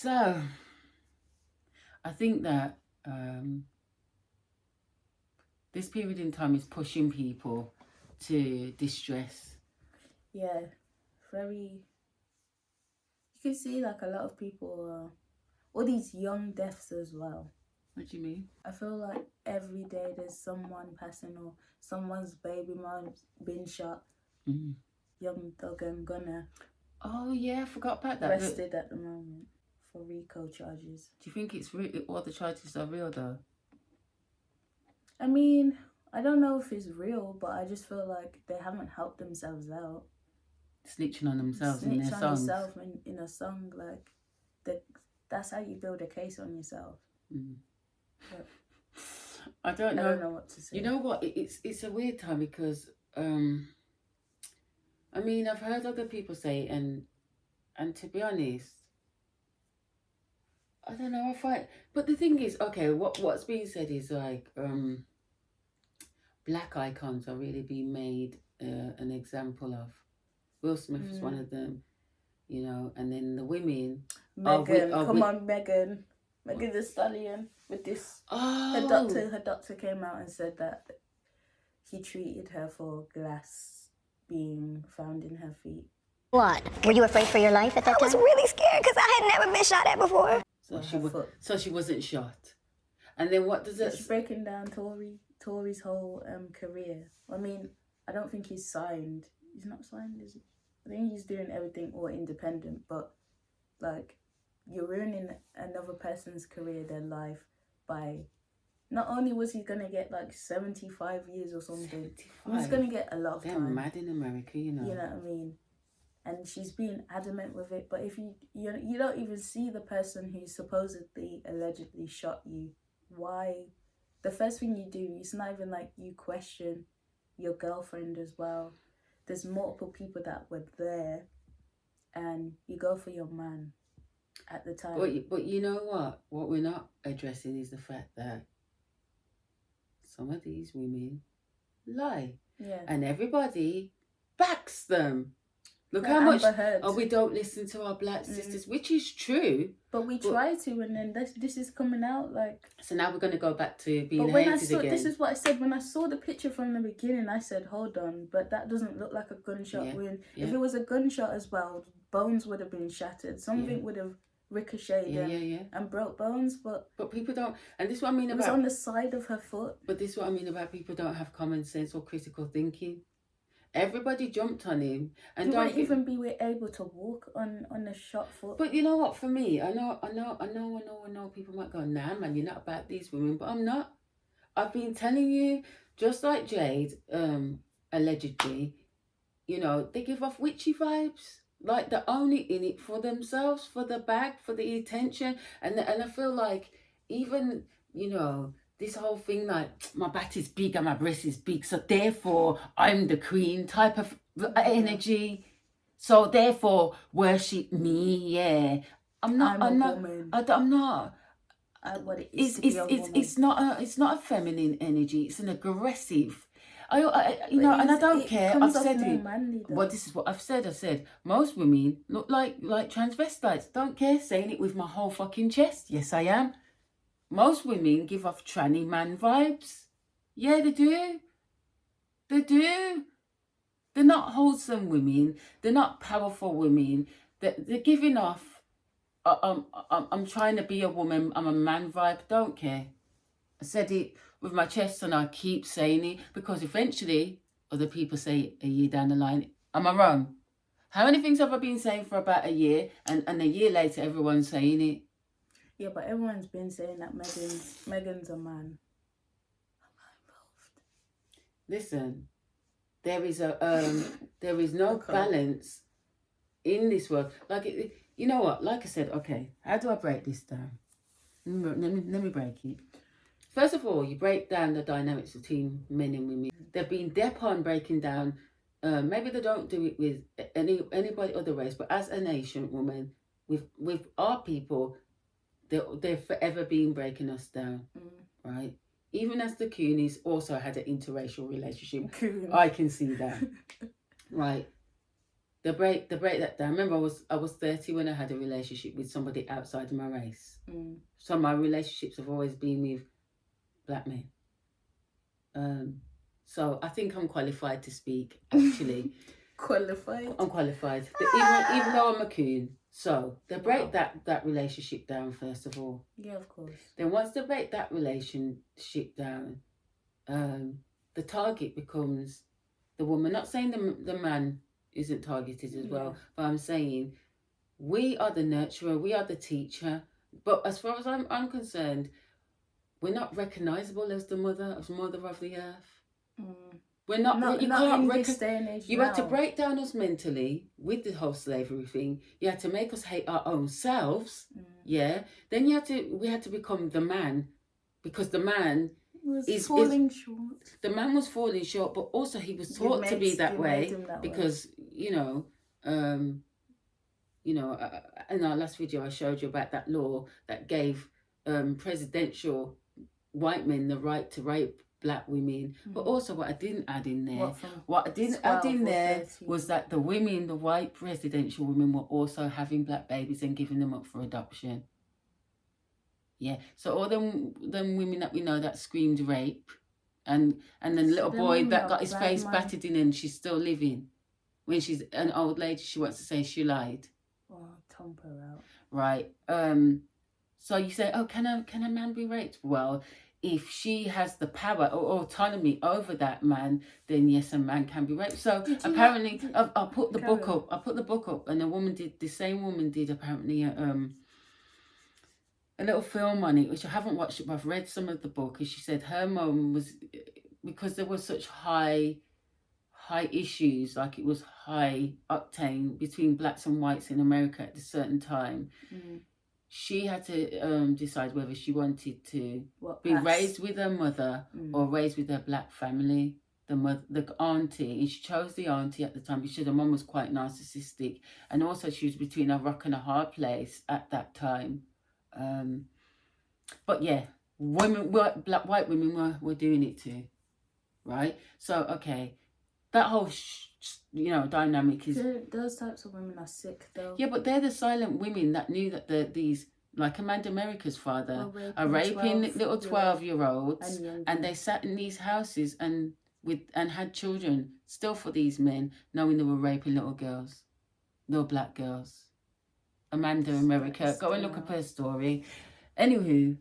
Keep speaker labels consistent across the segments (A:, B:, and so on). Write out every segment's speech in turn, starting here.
A: So, I think that this period in time is pushing people to distress.
B: Yeah, very. You can see like a lot of people, all these young deaths as well.
A: What do you mean?
B: I feel like every day there's someone passing or someone's baby mom's been shot.
A: Mm.
B: Young Thug and Gunner
A: Oh yeah, I forgot about that.
B: arrested at the moment for RICO charges.
A: Do you think it's real? All the charges are real though?
B: I mean, I don't know if it's real, but I just feel like they haven't helped themselves out.
A: Snitching on themselves in their
B: Snitch on
A: songs.
B: yourself in a song, like that's how you build a case on yourself.
A: Mm.
B: But
A: I don't know
B: what to say.
A: You know what? It's a weird time because I mean, I've heard other people say, and to be honest, I don't know. I find, but the thing is, okay, what's being said is like black icons are really being made an example of. Will Smith is one of them, you know, and then the women.
B: Megan, come on, Megan Thee Stallion with this.
A: Oh,
B: Her doctor came out and said that he treated her for glass being found in her feet.
C: What? Were you afraid for your life at that time? I was really scared because I had never been shot at before.
A: So she wasn't shot. And then what does it?
B: It's breaking down Tory's whole career. I mean, I don't think he's signed. He's not signed, is he? I think he's doing everything all independent, but like you're ruining another person's career, their life, by not only was he gonna get like 75 years or something, he's gonna get a lot of time.
A: They're mad in America, you know.
B: You know what I mean? And she's being adamant with it. But if you don't even see the person who supposedly allegedly shot you, why? The first thing you do, it's not even like you question your girlfriend as well. There's multiple people that were there, and you go for your man at the time.
A: But you know what? What we're not addressing is the fact that some of these women lie.
B: Yeah.
A: And everybody backs them. Look
B: like
A: how much
B: we
A: don't listen to our black sisters, which is true.
B: But we try to, and then this is coming out like.
A: So now we're going to go back to being hated again.
B: This is what I said when I saw the picture from the beginning. I said, "Hold on, but that doesn't look like a gunshot wound. Yeah. If it was a gunshot as well, bones would have been shattered. Something would have ricocheted and broke bones. But
A: people don't, and this is what I mean about.
B: It was on the side of her foot.
A: But this is what I mean about people don't have common sense or critical thinking. Everybody jumped on him, and
B: don't even be able to walk on a shot foot.
A: But you know what? For me, I know. People might go, "Nah, man, you're not about these women," but I'm not. I've been telling you, just like Jade, allegedly, you know, they give off witchy vibes. Like they're only in it for themselves, for the bag, for the attention, and I feel like even this whole thing like my bat is big and my breast is big, so therefore I'm the queen type of energy. So therefore worship me. Yeah, I'm not. I'm not. It's not a feminine energy. It's an aggressive. And I don't care. I've said it. Well, this is what I've said. I said most women look like transvestites. Don't care. Saying it with my whole fucking chest. Yes, I am. Most women give off tranny man vibes. Yeah, they do. They do. They're not wholesome women. They're not powerful women. They're giving off. I'm trying to be a woman. I'm a man vibe. Don't care. I said it with my chest and I keep saying it because eventually other people say a year down the line, am I wrong? How many things have I been saying for about a year and a year later everyone's saying it?
B: Yeah, but everyone's been saying that Megan's a man.
A: Listen, there is no balance in this world. Like you know what? Like I said, okay, how do I break this down? Let me break it. First of all, you break down the dynamics between men and women. They've been dep on breaking down. Maybe they don't do it with anybody other race, but as a nation, woman, with our people, they're forever been breaking us down, right? Even as the Coonies also had an interracial relationship. I can see that, right? they break that down. Remember, I was 30 when I had a relationship with somebody outside of my race. So my relationships have always been with black men. So I think I'm qualified to speak, actually.
B: Qualified?
A: I'm qualified. Even though I'm a coon. So they break that relationship down, first of all.
B: Yeah, of course.
A: Then once they break that relationship down, the target becomes the woman. Not saying the man isn't targeted as well, but I'm saying we are the nurturer, we are the teacher. But as far as I'm concerned, we're not recognisable as the mother of the earth. We're not. You can't recognize. You had to break down us mentally with the whole slavery thing. You had to make us hate our own selves. Yeah. Then we had to become the man, because the man
B: was falling short.
A: The man was falling short, but also he was taught to be that way because in our last video I showed you about that law that gave presidential white men the right to rape black women. But also what I didn't add in there, was that the white presidential women were also having black babies and giving them up for adoption. Yeah, so all them women that we know that screamed rape, and then the little boy that got his face battered in and she's still living. When she's an old lady, she wants to say she lied.
B: Oh, thump her out.
A: Right. So you say, oh, can a man be raped? Well, if she has the power or autonomy over that man, then yes, a man can be raped. So apparently, I'll put the book up. I put the book up, and the same woman did apparently a little film on it, which I haven't watched it, but I've read some of the book. And she said her mum was, because there was such high issues, like it was high octane between blacks and whites in America at a certain time. She had to decide whether she wanted to be raised with her mother or raised with her black family, the auntie. And she chose the auntie at the time because her mum was quite narcissistic, and also she was between a rock and a hard place at that time. But yeah, white women were doing it too, right? So okay, that whole dynamic is.
B: Those types of women are sick though.
A: Yeah, but they're the silent women that knew that these, like Amanda America's father, are raping little 12-year-olds, and they sat in these houses and had children still for these men, knowing they were raping little girls, little black girls. Amanda America, go and look up her story. Anywho.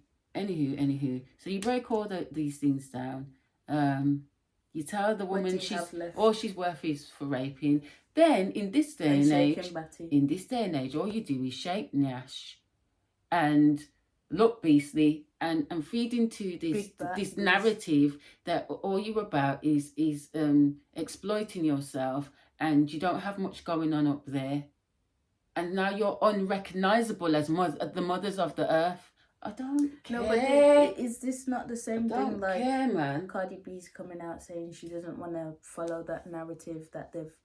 A: So you break all these things down. You tell the woman all she's worth is for raping. Then in this day and age, all you do is shake Nash and look beastly and feed into this narrative that all you're about is exploiting yourself, and you don't have much going on up there. And now you're unrecognizable as the mothers of the earth. I don't care.
B: No, but is this not the same thing? Like,
A: man.
B: Cardi B's coming out saying she doesn't want to follow that narrative that they've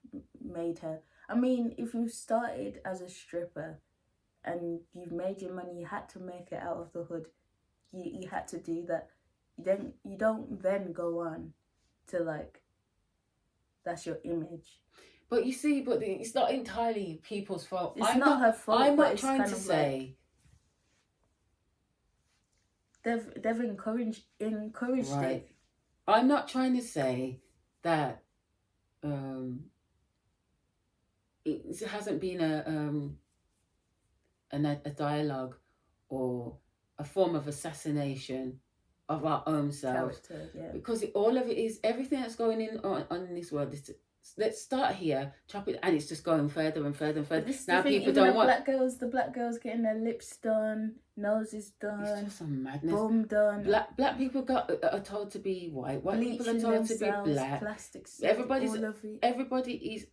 B: made her. I mean, if you started as a stripper and you've made your money, you had to make it out of the hood. You had to do that. Then you don't then go on to like, that's your image.
A: But you see, it's not entirely people's fault.
B: It's not her fault.
A: I'm not trying to say
B: they've encouraged
A: right.
B: it.
A: I'm not trying to say that it hasn't been a dialogue or a form of assassination of our own selves. Because all of it is everything that's going on in this world is let's start here, chop it, and it's just going further and further and further. Now people don't want
B: the black girls getting their lips done, noses done,
A: it's just some madness.
B: Bum done.
A: Black people are told to be white. White people are told to be black.
B: Plastics.
A: Everybody is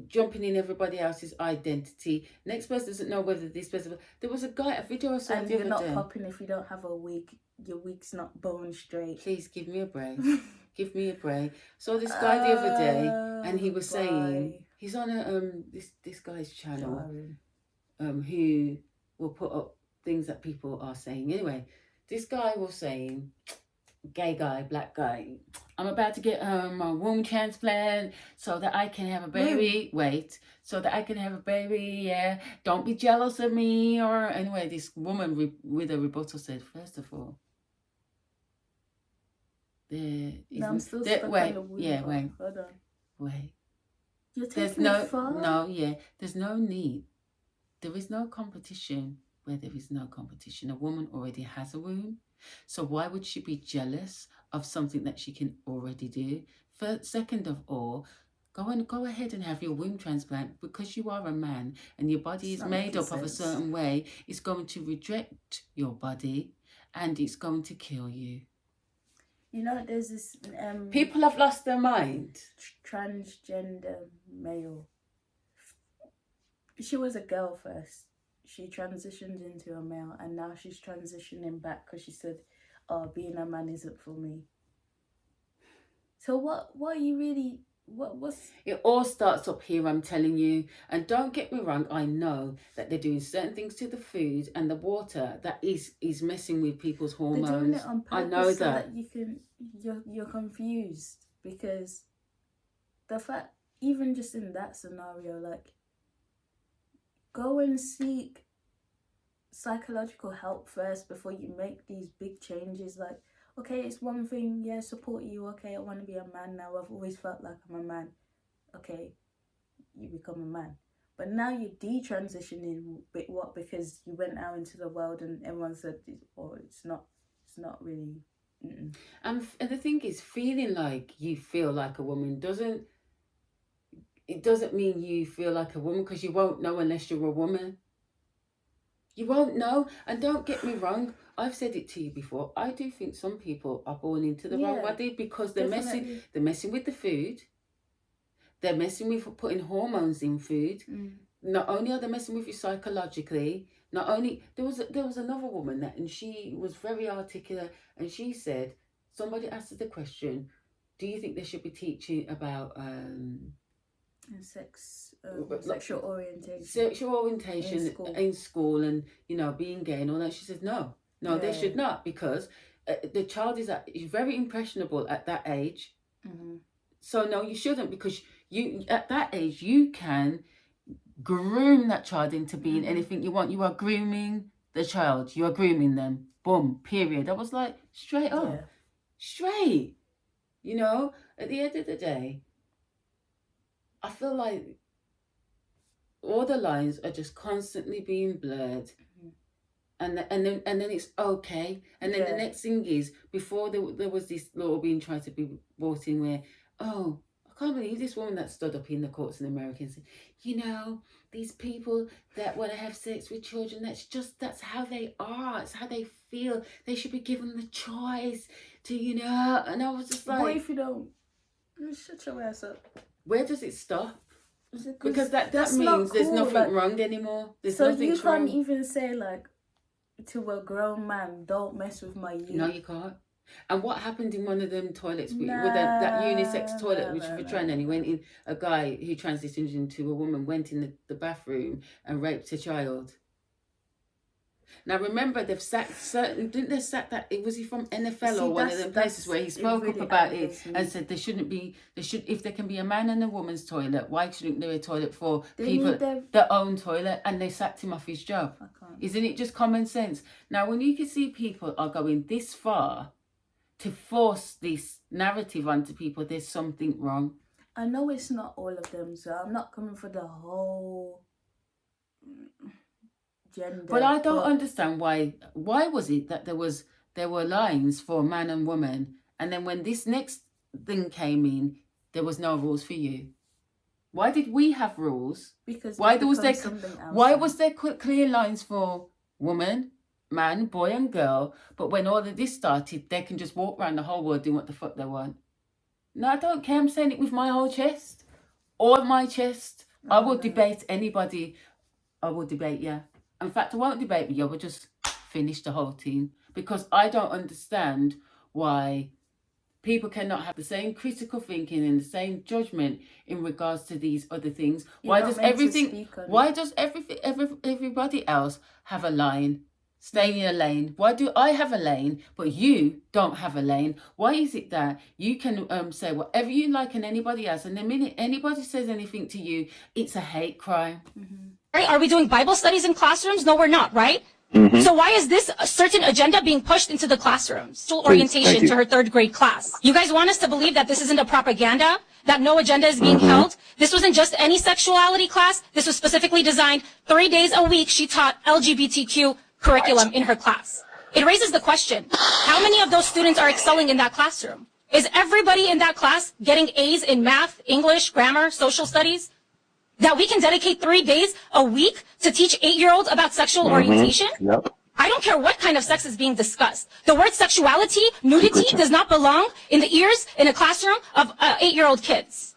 A: jumping in everybody else's identity. Next person doesn't know whether this person. There was a video I saw
B: and
A: the other day.
B: You're not popping if you don't have a wig. Your wig's not bone straight.
A: Please give me a break. Give me a break. Saw this guy the other day, and he was saying he's on this guy's channel, who will put up things that people are saying. Anyway, this guy was saying gay guy, black guy, I'm about to get a womb transplant so that I can have a baby. Wait, so that I can have a baby. Yeah, don't be jealous of me. Or anyway, this woman with a rebuttal said, first of all,
B: I'm still stuck on the womb.
A: Yeah, wait.
B: Hold on.
A: Wait.
B: You're taking it far?
A: No, yeah. There's no need. There is no competition where there is no competition. A woman already has a womb. So why would she be jealous of something that she can already do? Second of all, go ahead and have your womb transplant, because you are a man and your body is made up of a certain way. It's going to reject your body and it's going to kill you.
B: You know, there's this...
A: people have lost their mind.
B: Transgender male. She was a girl first. She transitioned into a male, and now she's transitioning back because she said, oh, being a man isn't for me. So what are you really... What's...
A: It all starts up here, I'm telling you. And don't get me wrong, I know that they're doing certain things to the food and the water that is messing with people's hormones.
B: They're doing it on purpose.
A: I know
B: so that you're confused, because the fact, even just in that scenario, like, go and seek psychological help first before you make these big changes. Like, okay, it's one thing, yeah, support you. Okay, I want to be a man now. I've always felt like I'm a man. Okay, you become a man. But now you're detransitioning. What? Because you went out into the world and everyone said, oh, it's not really...
A: And the thing is, feeling like you feel like a woman doesn't mean you feel like a woman, because you won't know unless you're a woman. You won't know. And don't get me wrong, I've said it to you before, I do think some people are born into the wrong body, because they're messing with the food. They're messing with putting hormones in food. Not only are they messing with you psychologically, not only... There was another woman and she was very articulate, and she said, somebody asked her the question, do you think they should be teaching about
B: sexual orientation.
A: Sexual orientation in school, and, you know, being gay and all that? She said, no, they should not, because the child is very impressionable at that age. So no, you shouldn't, because you at that age you can groom that child into being anything you want. You are grooming the child. You are grooming them. Boom. Period. I was like, straight up. Straight. You know, at the end of the day, I feel like all the lines are just constantly being blurred. And then it's okay. And then the next thing is, before there was this law being tried to be brought in where, oh, I can't believe this woman that stood up in the courts in America and said, you know, these people that want to have sex with children, that's how they are. It's how they feel. They should be given the choice to, you know. And I was just like...
B: What if you don't? Shut your ass up.
A: Where does it stop? Because that means there's nothing wrong anymore. There's nothing wrong.
B: So you can't even say, like, to a grown man, don't mess with my youth.
A: No, you can't. And what happened in one of them toilets with that unisex toilet, which for training, he went in, a guy who transitioned into a woman went in the bathroom and raped a child. Now remember, they've sacked was he from NFL or one of them places where he spoke really up about it and said if there can be a man and a woman's toilet, why shouldn't there be a toilet for their own toilet? And they sacked him off his job. Isn't it just common sense? Now when you can see people are going this far to force this narrative onto people, there's something wrong.
B: I know it's not all of them, so I'm not coming for the whole gender.
A: But I don't understand why was it that there were lines for man and woman, and then when this next thing came in, there was no rules for you? Why did we have rules?
B: Because
A: why was there clear lines for woman, man, boy and girl, but when all of this started, they can just walk around the whole world doing what the fuck they want? No, I don't care. I'm saying it with my whole chest. All of my chest. I will debate anybody. I will debate, yeah. In fact, I won't debate with you. I will just finish the whole thing, because I don't understand why people cannot have the same critical thinking and the same judgment in regards to these other things. Why does everybody else have a line Stay in your lane. Why do I have a lane, but you don't have a lane? Why is it that you can say whatever you like and anybody else, and the minute anybody says anything to you, it's a hate crime?
D: Right? Are we doing Bible studies in classrooms? No, we're not, right? So why is this a certain agenda being pushed into the classrooms? Sexual orientation to her 3rd grade class. You guys want us to believe that this isn't a propaganda? That no agenda is being held? This wasn't just any sexuality class. This was specifically designed 3 days a week. She taught LGBTQ curriculum in her class. It raises the question, how many of those students are excelling in that classroom? Is everybody in that class getting A's in math, English, grammar, social studies? That we can dedicate 3 days a week to teach 8-year-olds about sexual orientation?
E: Yep.
D: I don't care what kind of sex is being discussed. The word sexuality, nudity does not belong in the ears in a classroom of 8-year-old kids.